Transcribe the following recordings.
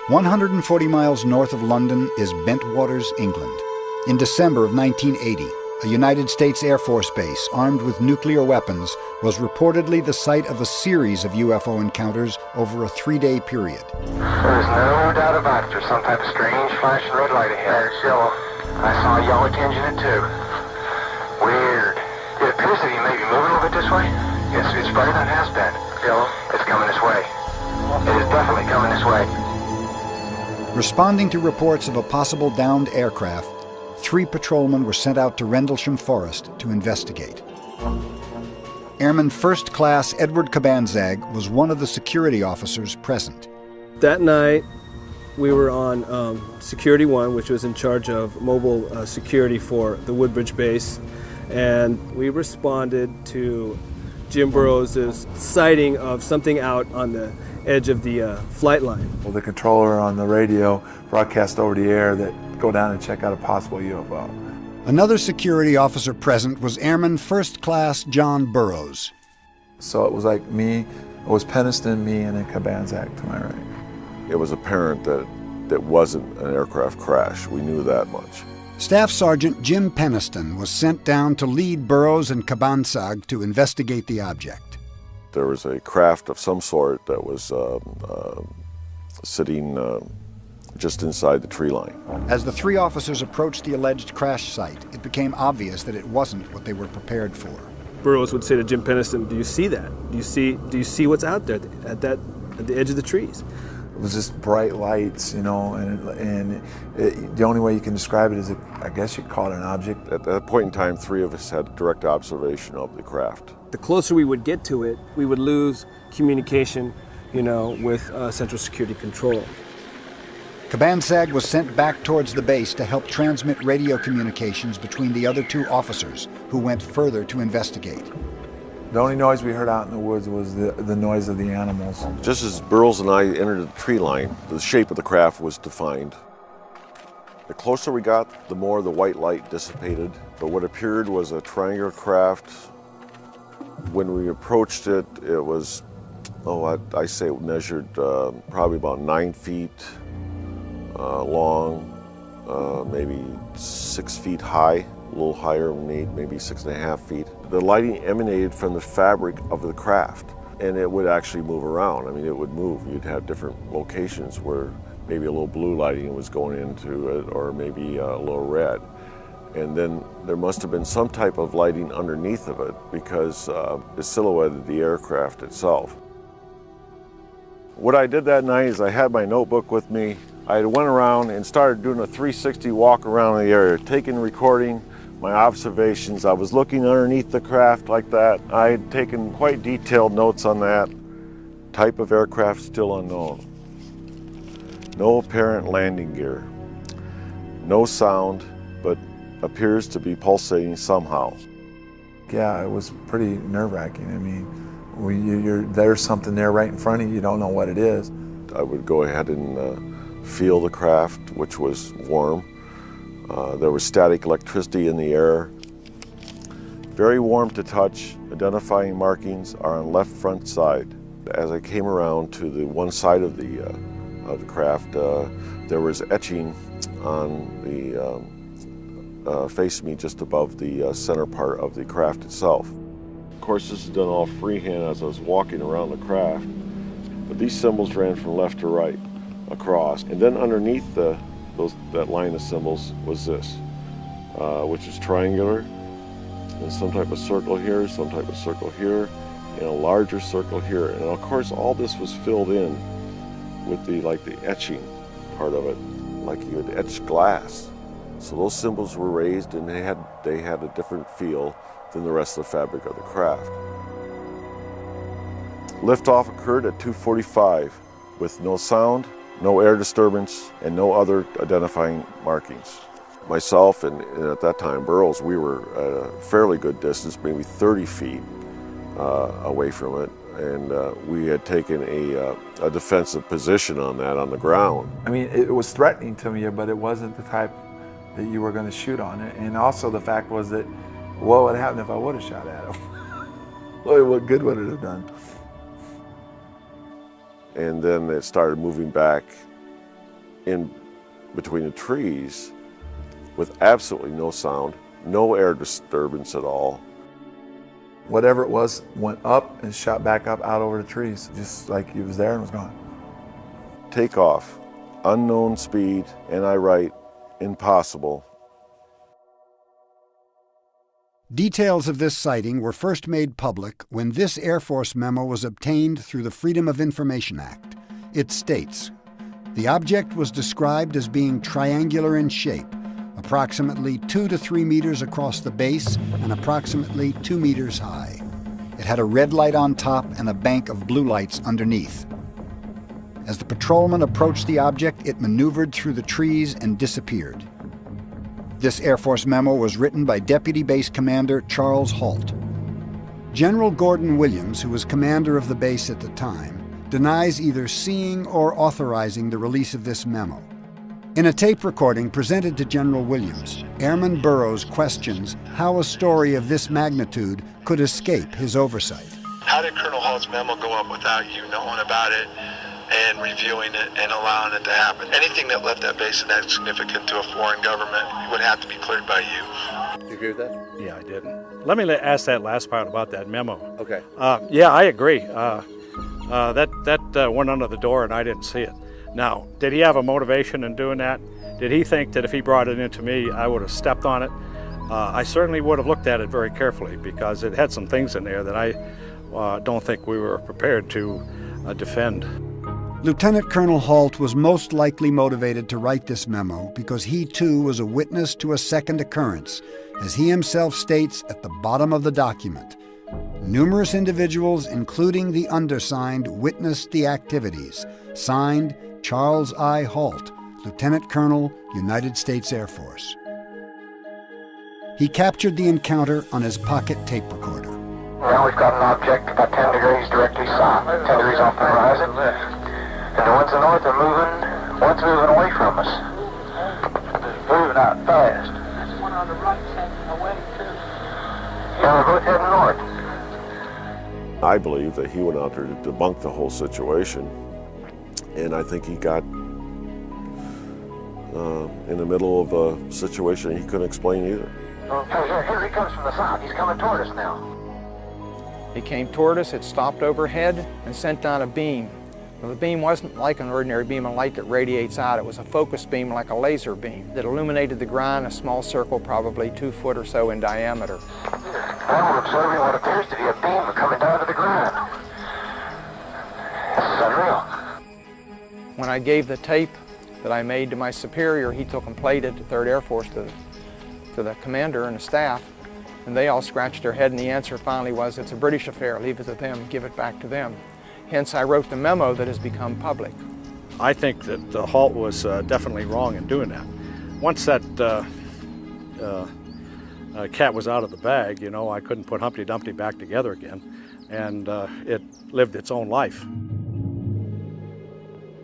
140 miles north of London is Bentwaters, England. In December of 1980, a United States Air Force base armed with nuclear weapons was reportedly the site of a series of UFO encounters over a 3-day period. There's no doubt about it. There's some type of strange flashing red light ahead. It's yellow. I saw a yellow tinge in it too. Weird. It appears that he may be moving a little bit this way. It's brighter than it has been. Yellow. It's coming this way. It is definitely coming this way. Responding to reports of a possible downed aircraft, 3 patrolmen were sent out to Rendlesham Forest to investigate. Airman First Class Edward Cabansag was one of the security officers present. That night, we were on Security 1, which was in charge of mobile security for the Woodbridge base, and we responded to Jim Burroughs' sighting of something out on the edge of the flight line. Well, the controller on the radio broadcast over the air that go down and check out a possible UFO. Another security officer present was Airman First Class John Burroughs. So it was like me, it was Penniston, me, and then Cabansag to my right. It was apparent that it wasn't an aircraft crash. We knew that much. Staff Sergeant Jim Penniston was sent down to lead Burroughs and Cabansag to investigate the object. There was a craft of some sort that was sitting just inside the tree line. As the 3 officers approached the alleged crash site, it became obvious that it wasn't what they were prepared for. Burroughs would say to Jim Penniston, "Do you see that? Do you see what's out there at the edge of the trees?" It was just bright lights, you know, and the only way you can describe it is, I guess you'd call it an object. At that point in time, 3 of us had direct observation of the craft. The closer we would get to it, we would lose communication, you know, with Central Security Control. Cabansag was sent back towards the base to help transmit radio communications between the other 2 officers, who went further to investigate. The only noise we heard out in the woods was the noise of the animals. Just as Burroughs and I entered the tree line, the shape of the craft was defined. The closer we got, the more the white light dissipated, but what appeared was a triangular craft. When we approached it, it was, I say it measured probably about 9 feet long, maybe 6 feet high, a little higher, maybe 6.5 feet. The lighting emanated from the fabric of the craft, and it would actually move around. I mean, it would move. You'd have different locations where maybe a little blue lighting was going into it, or maybe a little red. And then there must have been some type of lighting underneath of it, because it silhouetted the aircraft itself. What I did that night is I had my notebook with me. I went around and started doing a 360 walk around the area, recording my observations. I was looking underneath the craft like that. I had taken quite detailed notes on that. Type of aircraft still unknown. No apparent landing gear. No sound, but appears to be pulsating somehow. Yeah, it was pretty nerve-wracking. I mean, there's something there right in front of you, you don't know what it is. I would go ahead and feel the craft, which was warm. There was static electricity in the air. Very warm to touch. Identifying markings are on left front side. As I came around to the one side of the craft, there was etching on the facing me just above the center part of the craft itself. Of course, this is done all freehand as I was walking around the craft, but these symbols ran from left to right across, and then underneath that line of symbols was this, which is triangular, and some type of circle here, some type of circle here, and a larger circle here. And of course, all this was filled in with the etching part of it, like you had etched glass. So those symbols were raised, and they had a different feel than the rest of the fabric of the craft. Liftoff occurred at 2:45 with no sound, no air disturbance, and no other identifying markings. Myself and at that time Burroughs, we were at a fairly good distance, maybe 30 feet away from it, and we had taken a defensive position on the ground. I mean, it was threatening to me, but it wasn't the type that you were going to shoot on it. And also the fact was that, what would happen if I would have shot at him? What good would it have done? And then it started moving back in between the trees with absolutely no sound, no air disturbance at all. Whatever it was went up and shot back up out over the trees, just like he was there and was gone. Takeoff, unknown speed, and I write, impossible. Details of this sighting were first made public when this Air Force memo was obtained through the Freedom of Information Act. It states, the object was described as being triangular in shape, approximately 2 to 3 meters across the base and approximately 2 meters high. It had a red light on top and a bank of blue lights underneath. As the patrolman approached the object, it maneuvered through the trees and disappeared. This Air Force memo was written by Deputy Base Commander Charles Halt. General Gordon Williams, who was commander of the base at the time, denies either seeing or authorizing the release of this memo. In a tape recording presented to General Williams, Airman Burroughs questions how a story of this magnitude could escape his oversight. How did Colonel Halt's memo go up without you knowing about it and reviewing it and allowing it to happen? Anything that left that base that significant to a foreign government would have to be cleared by you. Do you agree with that? Yeah, I didn't. Let me ask that last part about that memo. Okay. Yeah, I agree. That went under the door and I didn't see it. Now, did he have a motivation in doing that? Did he think that if he brought it into me, I would have stepped on it? I certainly would have looked at it very carefully because it had some things in there that I don't think we were prepared to defend. Lieutenant Colonel Halt was most likely motivated to write this memo because he too was a witness to a second occurrence, as he himself states at the bottom of the document. Numerous individuals, including the undersigned, witnessed the activities. Signed, Charles I. Halt, Lieutenant Colonel, United States Air Force. He captured the encounter on his pocket tape recorder. Now we've got an object about 10 degrees directly south, 10 degrees off the horizon. And the ones to the north are moving, one's moving away from us. It's moving out fast. There's one on the right heading away too. Yeah, we're both heading north. I believe that he went out there to debunk the whole situation, and I think he got in the middle of a situation he couldn't explain either. Here he comes from the south. He's coming toward us now. He came toward us, it stopped overhead, and sent down a beam. Well, the beam wasn't like an ordinary beam of light that radiates out. It was a focus beam like a laser beam that illuminated the ground, a small circle probably 2 foot or so in diameter. Now we're observing what appears to be a beam coming down to the ground. This is unreal. When I gave the tape that I made to my superior, he took and played it to 3rd Air Force, to the commander and the staff, and they all scratched their head, and the answer finally was, it's a British affair, leave it to them, give it back to them. Hence, I wrote the memo that has become public. I think that Halt was definitely wrong in doing that. Once that cat was out of the bag, you know, I couldn't put Humpty Dumpty back together again, and it lived its own life.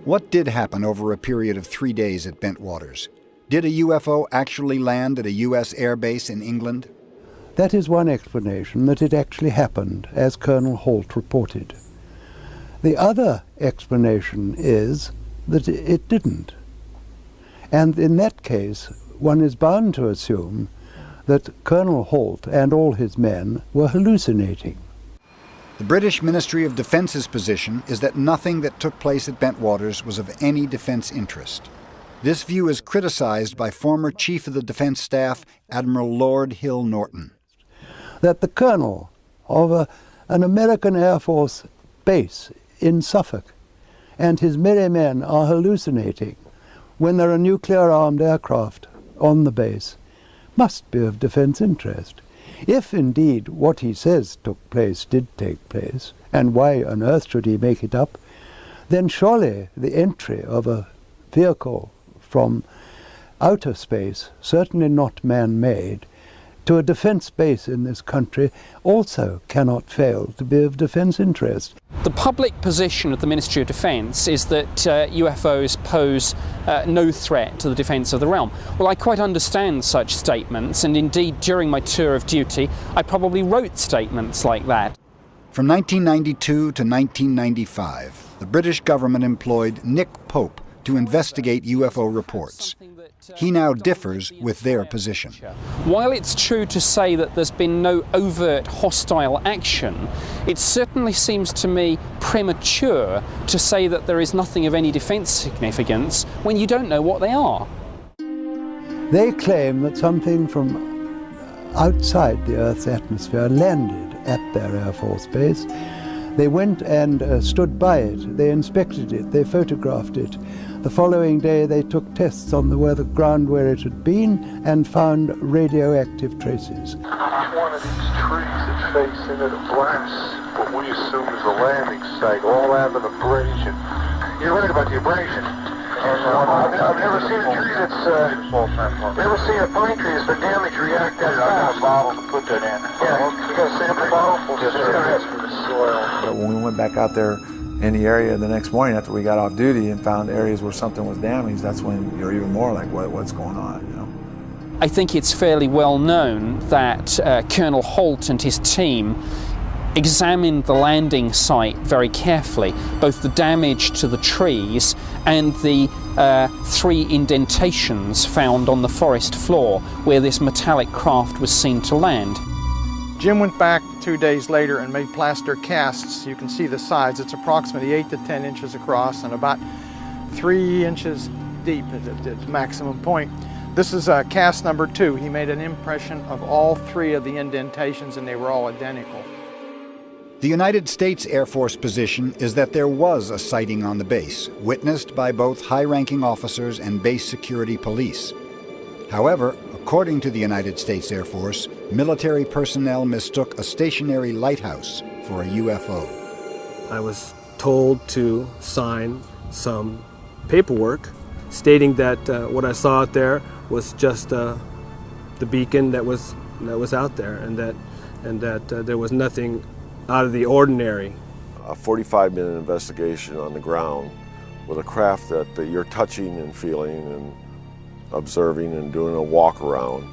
What did happen over a period of 3 days at Bentwaters? Did a UFO actually land at a U.S. air base in England? That is one explanation, that it actually happened, as Colonel Halt reported. The other explanation is that it didn't. And in that case, one is bound to assume that Colonel Halt and all his men were hallucinating. The British Ministry of Defence's position is that nothing that took place at Bentwaters was of any defense interest. This view is criticized by former Chief of the Defense Staff, Admiral Lord Hill Norton. That the colonel of an American Air Force base in Suffolk and his merry men are hallucinating when there are nuclear-armed aircraft on the base must be of defense interest. If indeed what he says took place did take place, and why on earth should he make it up, then surely the entry of a vehicle from outer space, certainly not man-made, to a defense base in this country also cannot fail to be of defense interest. The public position of the Ministry of Defence is that UFOs pose no threat to the defence of the realm. Well, I quite understand such statements, and indeed during my tour of duty I probably wrote statements like that. From 1992 to 1995, the British government employed Nick Pope to investigate UFO reports. He now differs with their position. While it's true to say that there's been no overt hostile action, it certainly seems to me premature to say that there is nothing of any defence significance when you don't know what they are. They claim that something from outside the Earth's atmosphere landed at their Air Force base. They went and stood by it, they inspected it, they photographed it. The following day they took tests on the ground where it had been and found radioactive traces. One of these trees that face into the blast, what we assume is a landing site, all having abrasion. You're right about the abrasion. I've never seen a tree that's, never seen a pine tree that's been damaged react that fast. Bottle to put that in. Yeah, you got a sample bottle? Just from the soil. But when we went back out there in the area the next morning after we got off duty and found areas where something was damaged, that's when you're even more like, what's going on, you know? I think it's fairly well known that Colonel Halt and his team examined the landing site very carefully, both the damage to the trees and the 3 indentations found on the forest floor where this metallic craft was seen to land. Jim went back 2 days later and made plaster casts. You can see the sides. It's approximately 8 to 10 inches across and about 3 inches deep at its maximum point. This is cast number 2. He made an impression of all 3 of the indentations and they were all identical. The United States Air Force position is that there was a sighting on the base, witnessed by both high-ranking officers and base security police. However, according to the United States Air Force, military personnel mistook a stationary lighthouse for a UFO. I was told to sign some paperwork stating that what I saw out there was just the beacon that was out there, and that there was nothing out of the ordinary. A 45-minute investigation on the ground with a craft that you're touching and feeling and observing and doing a walk around,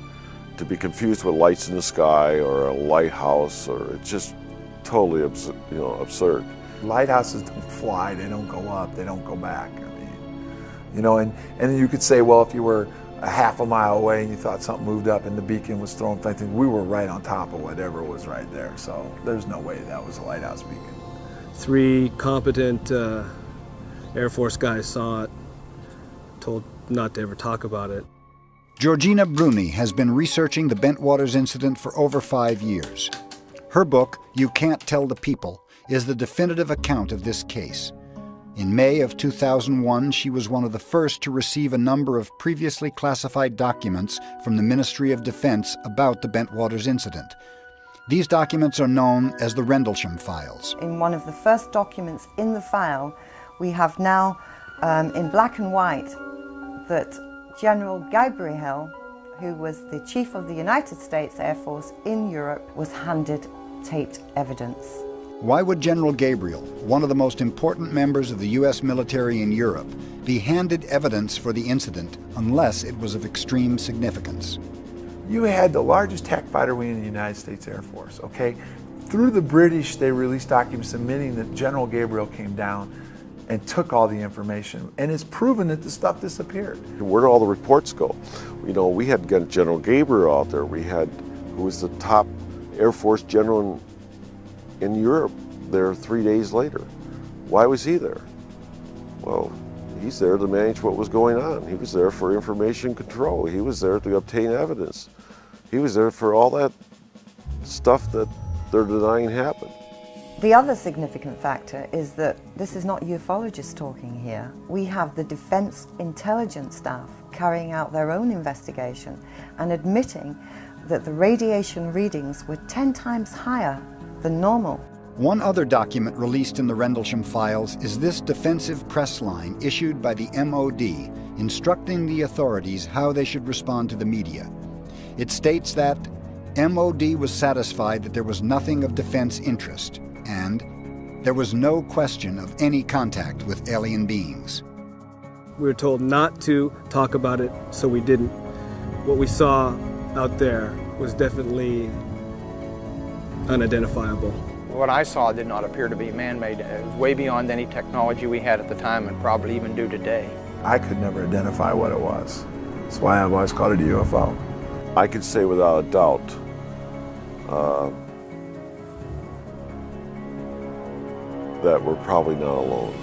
to be confused with lights in the sky or a lighthouse, or it's just totally absurd. Lighthouses don't fly, they don't go up, they don't go back. I mean, you know, and then you could say, well, if you were a half a mile away and you thought something moved up and the beacon was throwing things, we were right on top of whatever was right there. So there's no way that was a lighthouse beacon. 3 competent Air Force guys saw it, told not to ever talk about it. Georgina Bruni has been researching the Bentwaters incident for over 5 years. Her book, You Can't Tell the People, is the definitive account of this case. In May of 2001, she was one of the first to receive a number of previously classified documents from the Ministry of Defense about the Bentwaters incident. These documents are known as the Rendlesham files. In one of the first documents in the file, we have now, in black and white, that General Gabriel, who was the Chief of the United States Air Force in Europe, was handed taped evidence. Why would General Gabriel, one of the most important members of the U.S. military in Europe, be handed evidence for the incident unless it was of extreme significance? You had the largest attack fighter wing in the United States Air Force, okay? Through the British, they released documents admitting that General Gabriel came down and took all the information, and it's proven that the stuff disappeared. Where do all the reports go? You know, we had General Gabriel out there. We had, who was the top Air Force general in Europe, there 3 days later. Why was he there? Well, he's there to manage what was going on. He was there for information control. He was there to obtain evidence. He was there for all that stuff that they're denying happened. The other significant factor is that this is not ufologists talking here. We have the Defense Intelligence staff carrying out their own investigation and admitting that the radiation readings were 10 times higher than normal. One other document released in the Rendlesham files is this defensive press line issued by the MOD instructing the authorities how they should respond to the media. It states that MOD was satisfied that there was nothing of defense interest, and there was no question of any contact with alien beings. We were told not to talk about it, so we didn't. What we saw out there was definitely unidentifiable. What I saw did not appear to be man-made. It was way beyond any technology we had at the time and probably even do today. I could never identify what it was. That's why I've always called it a UFO. I could say without a doubt that we're probably not alone.